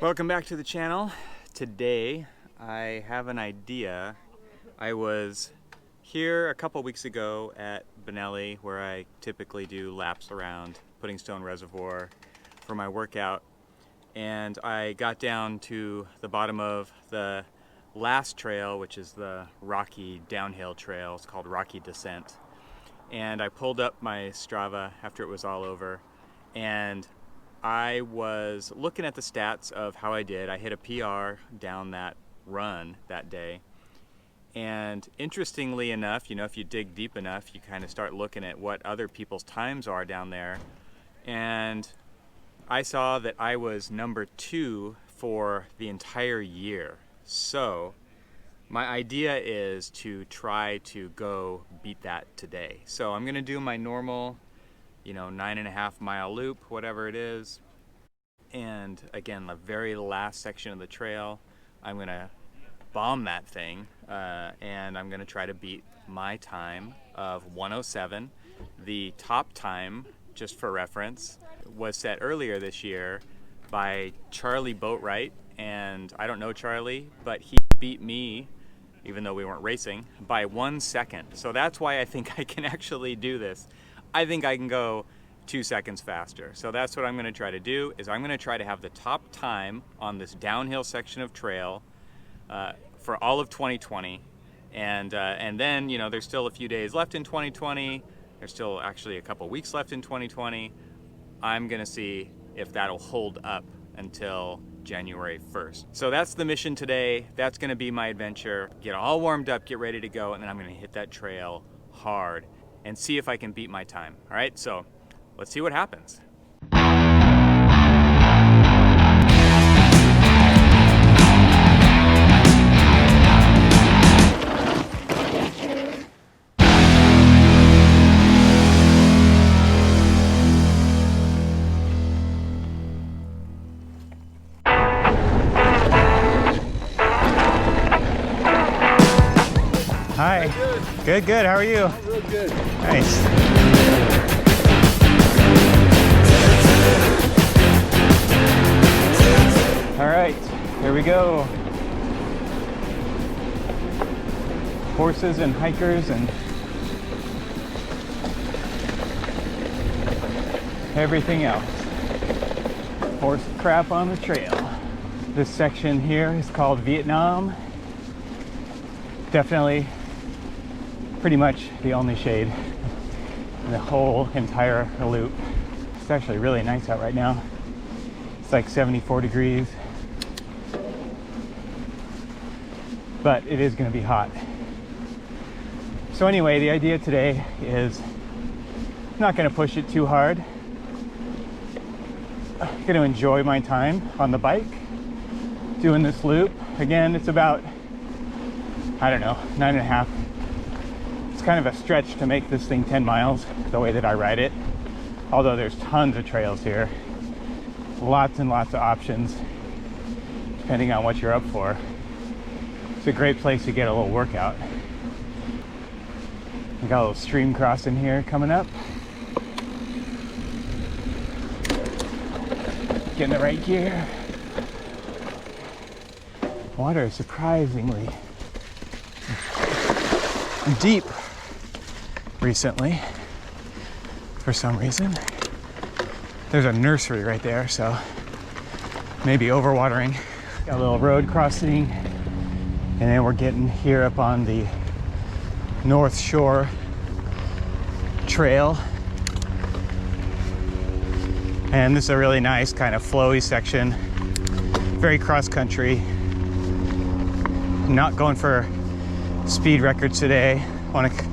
Welcome back to the channel. Today I have an idea. I was here a couple weeks ago at Benelli, where I typically do laps around Pudding Stone Reservoir for my workout, and I got down to the bottom of the last trail, which is the rocky downhill trail. It's called Rocky Descent, and I pulled up my Strava after it was all over, and I was looking at the stats of how I did. I hit a PR down that run that day. And interestingly enough, if you dig deep enough, you kind of start looking at what other people's times are down there. And I saw that I was number 2 for the entire year. So my idea is to try to go beat that today. So I'm going to do my normal 9.5 mile loop, whatever it is. And again, the very last section of the trail, I'm going to bomb that thing, and I'm going to try to beat my time of 1:07. The top time, just for reference, was set earlier this year by Charlie Boatwright, and I don't know Charlie, but he beat me, even though we weren't racing, by 1 second. So that's why I think I can actually do this. I think I can go 2 seconds faster. So that's what I'm going to try to do, is I'm going to try to have the top time on this downhill section of trail for all of 2020. And then, there's still a few days left in 2020. There's still actually a couple weeks left in 2020. I'm going to see if that'll hold up until January 1st. So that's the mission today. That's going to be my adventure. Get all warmed up, get ready to go, and then I'm going to hit that trail hard and see if I can beat my time. All right, so let's see what happens. Hi. Good. How are you? I'm real good. Nice. All right, here we go. Horses and hikers and everything else. Horse crap on the trail. This section here is called Vietnam. Definitely pretty much the only shade in the whole entire loop. It's actually really nice out right now. It's like 74 degrees, but it is going to be hot. So anyway, the idea today is I'm not going to push it too hard. I'm going to enjoy my time on the bike doing this loop. Again, it's about, 9.5. It's kind of a stretch to make this thing 10 miles the way that I ride it, although there's tons of trails here, lots and lots of options depending on what you're up for. It's a great place to get a little workout. We got a little stream crossing here coming up. Getting the right gear. Water is surprisingly deep recently for some reason. There's a nursery right there, so maybe overwatering. Got a little road crossing, and then we're getting here up on the North Shore Trail. And this is a really nice kind of flowy section, very cross country. Not going for speed records today. Want to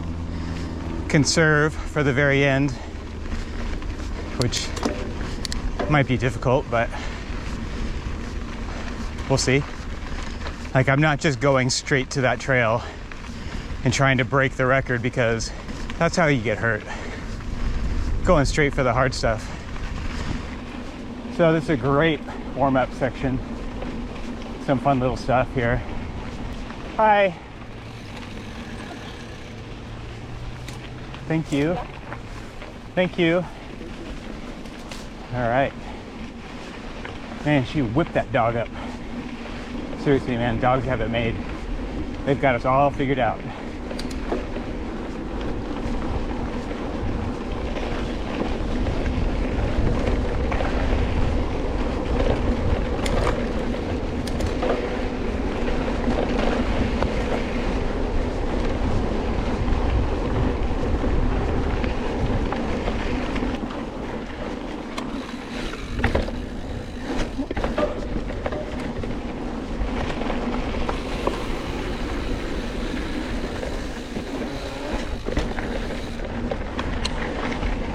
conserve for the very end, which might be difficult, but we'll see. Like, I'm not just going straight to that trail and trying to break the record, because that's how you get hurt. Going straight for the hard stuff. So this is a great warm-up section. Some fun little stuff here. Hi. Thank you. Thank you. All right. Man, she whipped that dog up. Seriously, man, dogs have it made. They've got us all figured out.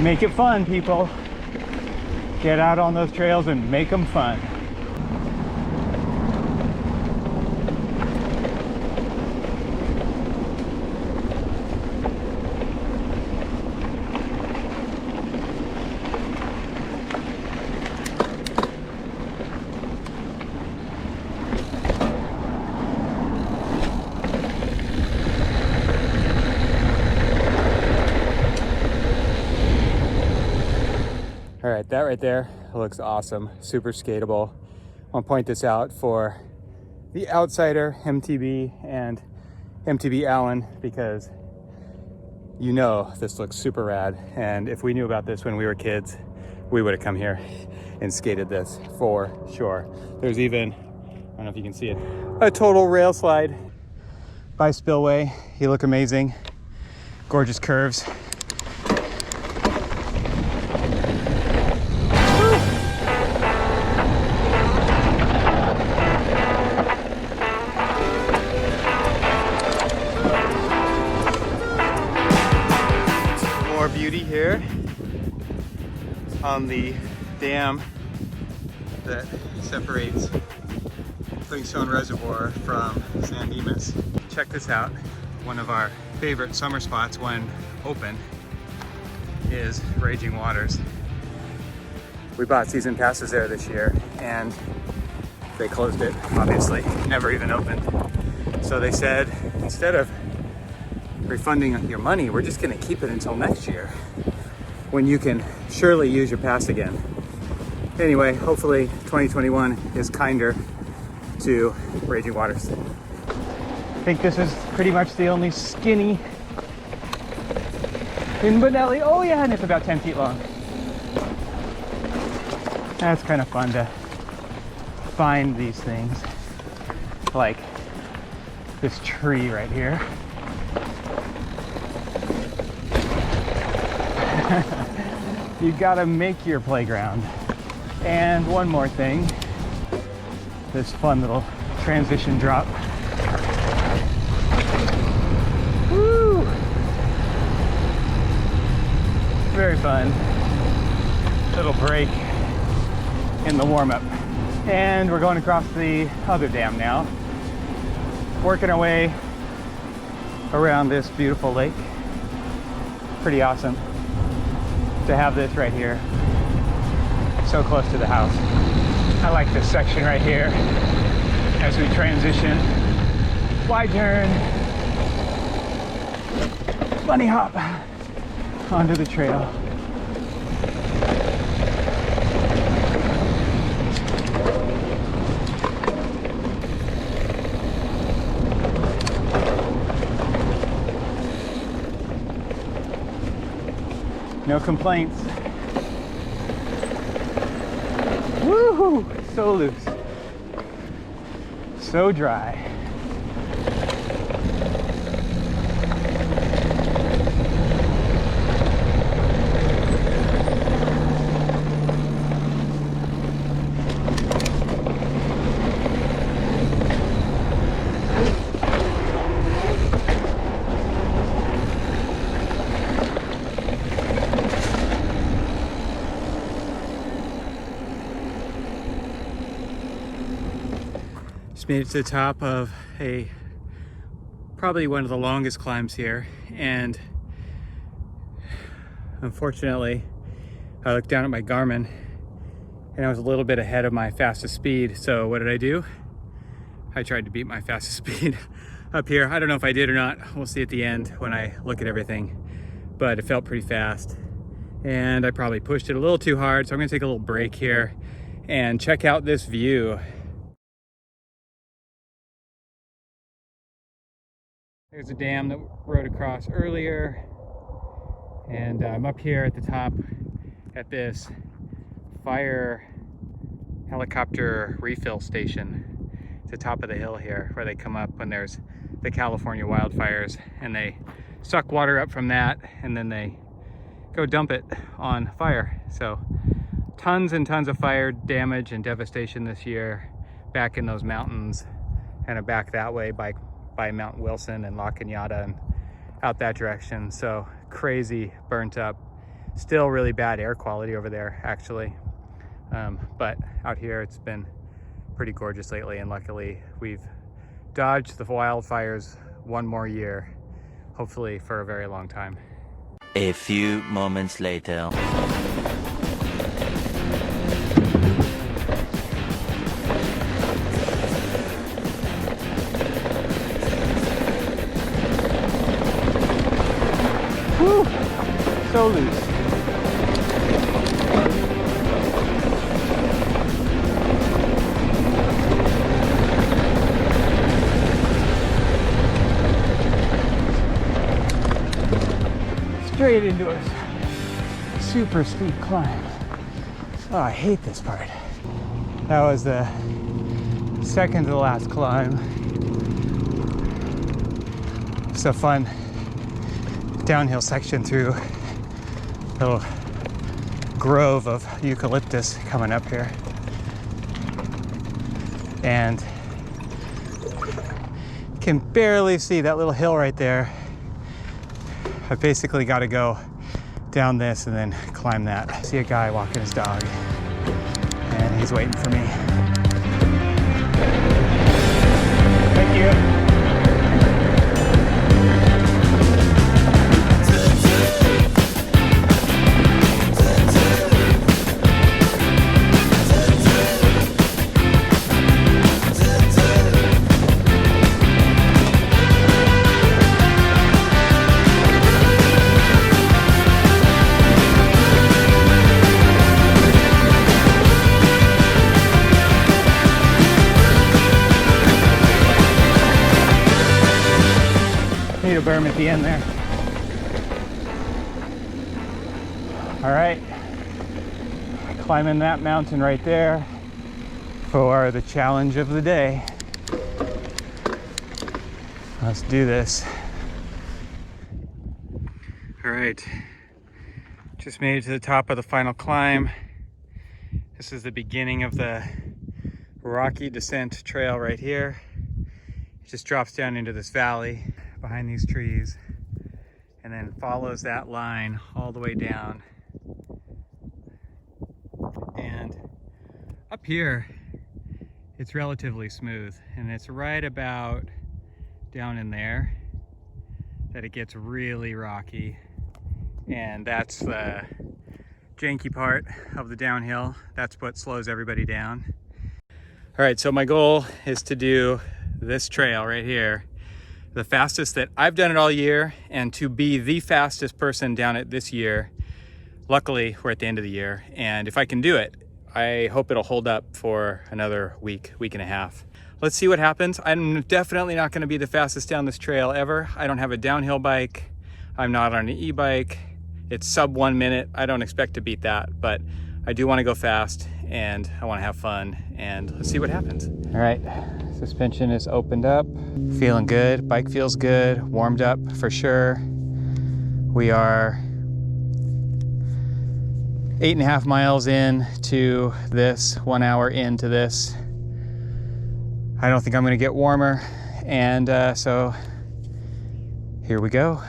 Make it fun, people. Get out on those trails and make them fun. All right, that right there looks awesome, super skatable. I want to point this out for the Outsider MTB and MTB Alan, because you know this looks super rad. And if we knew about this when we were kids, we would have come here and skated this for sure. There's even, I don't know if you can see it, a total rail slide by Spillway. You look amazing, gorgeous curves. Beauty here on the dam that separates Livingstone Reservoir from San Dimas. Check this out. One of our favorite summer spots when open is Raging Waters. We bought season passes there this year and they closed it, obviously, never even opened. So they said, instead of refunding your money, we're just going to keep it until next year when you can surely use your pass again. Anyway, hopefully 2021 is kinder to Raging Waters. I think this is pretty much the only skinny in Benelli. Oh yeah, and it's about 10 feet long. That's kind of fun to find these things, like this tree right here. You gotta make your playground. And one more thing, this fun little transition drop. Woo! Very fun. Little break in the warm-up. And we're going across the other dam now, working our way around this beautiful lake. Pretty awesome to have this right here, so close to the house. I like this section right here as we transition. Wide turn, bunny hop onto the trail. No complaints. Woohoo! So loose. So dry. Made it to the top of probably one of the longest climbs here, and unfortunately I looked down at my Garmin and I was a little bit ahead of my fastest speed. So what did I do? I tried to beat my fastest speed up here. I don't know if I did or not. We'll see at the end when I look at everything, but it felt pretty fast and I probably pushed it a little too hard. So I'm gonna take a little break here and check out this view. There's a dam that we rode across earlier, and I'm up here at the top at this fire helicopter refill station. It's the top of the hill here where they come up when there's the California wildfires, and they suck water up from that and then they go dump it on fire. So tons and tons of fire damage and devastation this year back in those mountains, kind of back that way by Mount Wilson and La Cañada and out that direction. So crazy burnt up, still really bad air quality over there actually, but out here it's been pretty gorgeous lately, and luckily we've dodged the wildfires one more year, hopefully for a very long time. A few moments later. Whew, so loose. Straight into a super steep climb. Oh, I hate this part. That was the second to the last climb. It's a fun downhill section through a little grove of eucalyptus coming up here. And you can barely see that little hill right there. I basically got to go down this and then climb that. I see a guy walking his dog, and he's waiting for me. Thank you. Need a berm at the end there. All right, climbing that mountain right there for the challenge of the day. Let's do this. All right, just made it to the top of the final climb. This is the beginning of the rocky descent trail right here. It just drops down into this valley behind these trees and then follows that line all the way down. And up here it's relatively smooth, and it's right about down in there that it gets really rocky, and that's the janky part of the downhill. That's what slows everybody down. All right, so my goal is to do this trail right here, the fastest that I've done it all year, and to be the fastest person down it this year. Luckily, we're at the end of the year, and if I can do it, I hope it'll hold up for another week and a half. Let's see what happens. I'm definitely not gonna be the fastest down this trail ever. I don't have a downhill bike. I'm not on an e-bike. It's sub 1 minute. I don't expect to beat that, but I do wanna go fast and I wanna have fun, and let's see what happens. All right, suspension is opened up. Feeling good, bike feels good, warmed up for sure. We are 8.5 miles in to this, 1 hour into this. I don't think I'm gonna get warmer, and so here we go.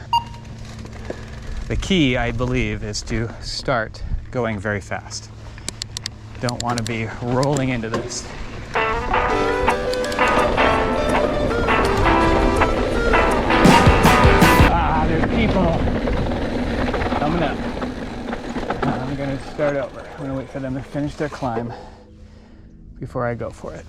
The key, I believe, is to start going very fast. Don't want to be rolling into this. Ah, there's people coming up. I'm gonna start over. I'm gonna wait for them to finish their climb before I go for it.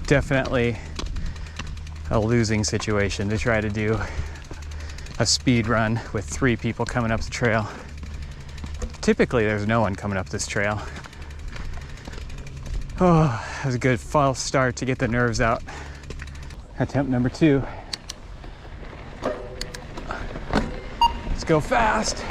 Definitely a losing situation to try to do a speed run with 3 people coming up the trail. Typically there's no one coming up this trail. Oh, that was a good false start to get the nerves out. Attempt number 2. Let's go fast.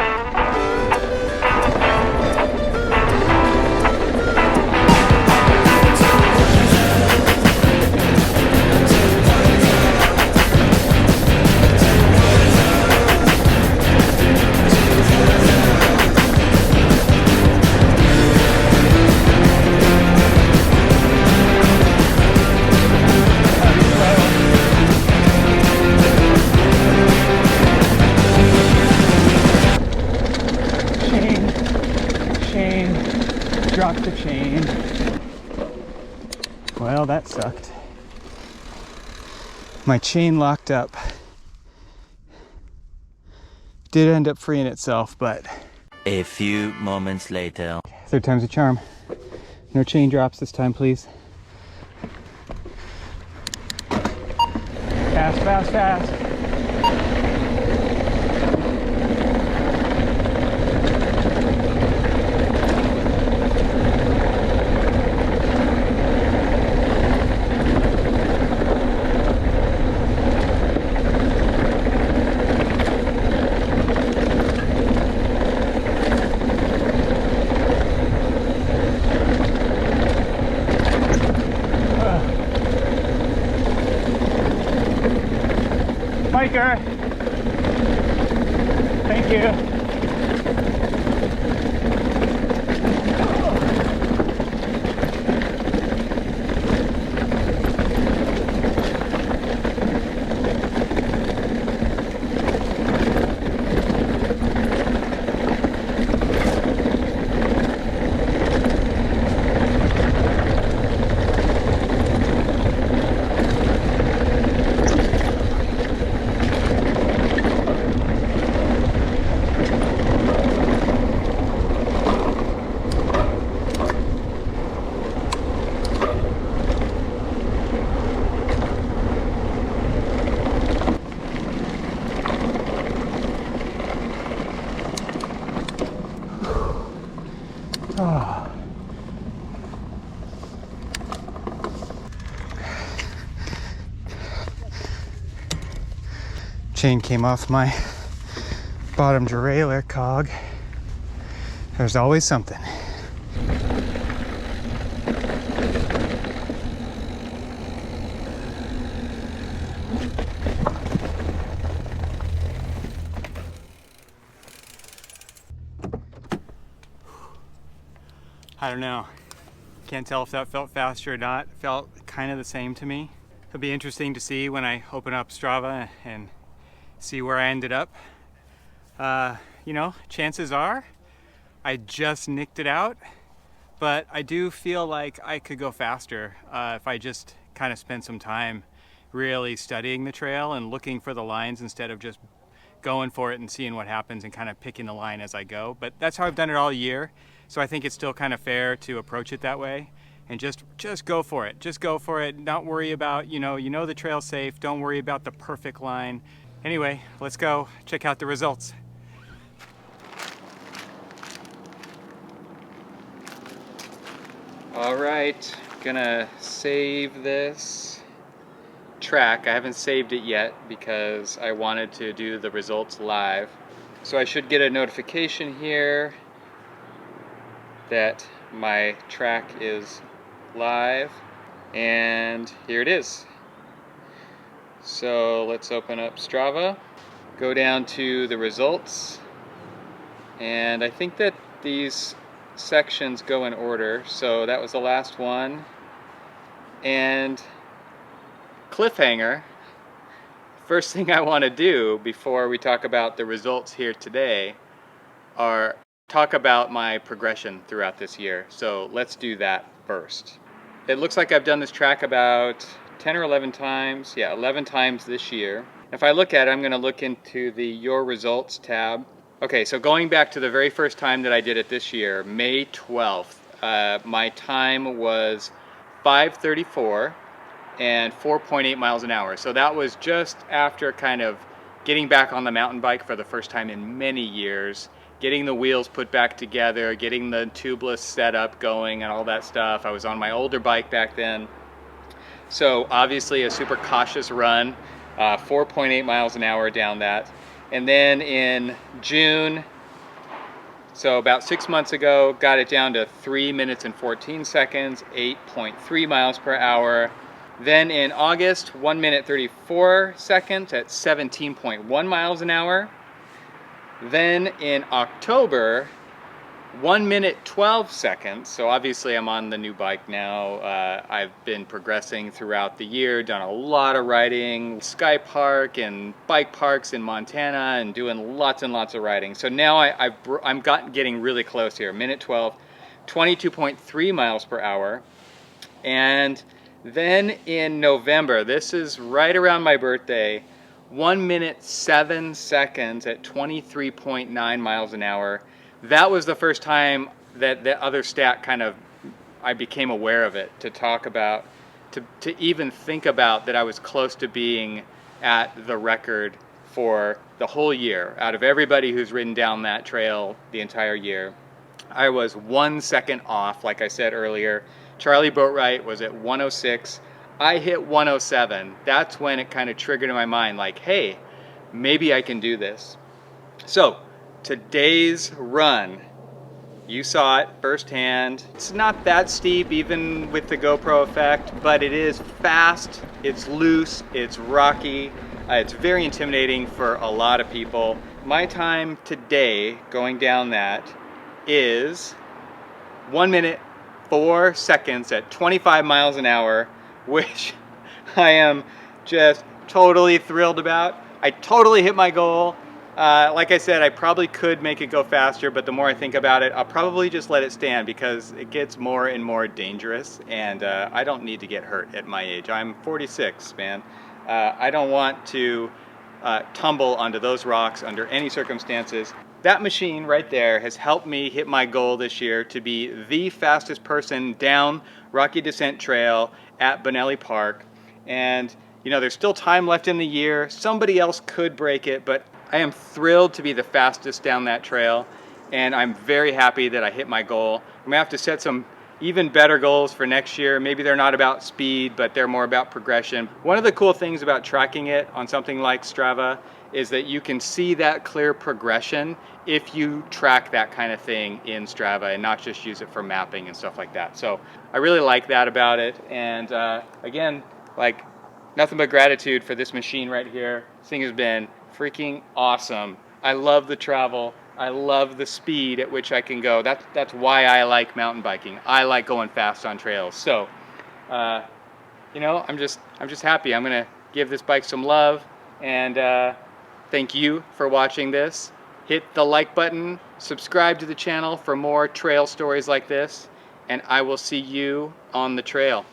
Drop the chain. Well, that sucked. My chain locked up. Did end up freeing itself, but... A few moments later. 3rd time's a charm. No chain drops this time, please. Fast, fast, fast. Biker. Thank you. Oh. Chain came off my bottom derailleur cog. There's always something. I don't know. Can't tell if that felt faster or not. It felt kind of the same to me. It'll be interesting to see when I open up Strava and see where I ended up. You know, chances are I just nicked it out, but I do feel like I could go faster if I just kind of spent some time really studying the trail and looking for the lines instead of just going for it and seeing what happens and kind of picking the line as I go. But that's how I've done it all year. So I think it's still kind of fair to approach it that way and just go for it. Just go for it. Not worry about, you know the trail's safe. Don't worry about the perfect line. Anyway, let's go check out the results. All right, gonna save this track. I haven't saved it yet because I wanted to do the results live. So I should get a notification here that my track is live, and here it is. So let's open up Strava, go down to the results, and I think that these sections go in order. So that was the last one, and cliffhanger, first thing I want to do before we talk about the results here today are talk about my progression throughout this year. So let's do that first. It looks like I've done this track about 10 or 11 times. Yeah, 11 times this year. If I look at it, I'm going to look into the Your Results tab. Okay, so going back to the very first time that I did it this year, May 12th, my time was 5:34 and 4.8 miles an hour. So that was just after kind of getting back on the mountain bike for the first time in many years, getting the wheels put back together, getting the tubeless setup going and all that stuff. I was on my older bike back then. So obviously a super cautious run, 4.8 miles an hour down that. And then in June, so about 6 months ago, got it down to 3 minutes and 14 seconds, 8.3 miles per hour. Then in August, 1 minute 34 seconds at 17.1 miles an hour. Then in October, 1 minute 12 seconds. So obviously I'm on the new bike now. I've been progressing throughout the year, done a lot of riding, Sky Park and bike parks in Montana, and doing lots and lots of riding. So now I'm getting really close here. Minute 12, 22.3 miles per hour. And then in November, this is right around my birthday, 1 minute 7 seconds at 23.9 miles an hour. That was the first time that the other stat I became aware of it, to talk about, to even think about that I was close to being at the record for the whole year. Out of everybody who's ridden down that trail the entire year, I was 1 second off, like I said earlier. Charlie Boatwright was at 106. I hit 107. That's when it kind of triggered in my mind, like, hey, maybe I can do this. So today's run, you saw it firsthand. It's not that steep even with the GoPro effect, but it is fast, it's loose, it's rocky, it's very intimidating for a lot of people. My time today going down that is 1 minute 4 seconds at 25 miles an hour, which I am just totally thrilled about. I totally hit my goal. Like I said, I probably could make it go faster, but the more I think about it, I'll probably just let it stand, because it gets more and more dangerous, and I don't need to get hurt at my age. I'm 46, man. I don't want to tumble onto those rocks under any circumstances. That machine right there has helped me hit my goal this year to be the fastest person down Rocky Descent Trail at Benelli Park. And you know, there's still time left in the year. Somebody else could break it, but I am thrilled to be the fastest down that trail, and I'm very happy that I hit my goal. I'm gonna have to set some even better goals for next year. Maybe they're not about speed, but they're more about progression. One of the cool things about tracking it on something like Strava is that you can see that clear progression if you track that kind of thing in Strava and not just use it for mapping and stuff like that. So I really like that about it. And again, like, nothing but gratitude for this machine right here. This thing has been freaking awesome. I love the travel. I love the speed at which I can go. That's why I like mountain biking. I like going fast on trails. So, you know, I'm just happy. I'm gonna give this bike some love, and thank you for watching this. Hit the like button, subscribe to the channel for more trail stories like this, and I will see you on the trail.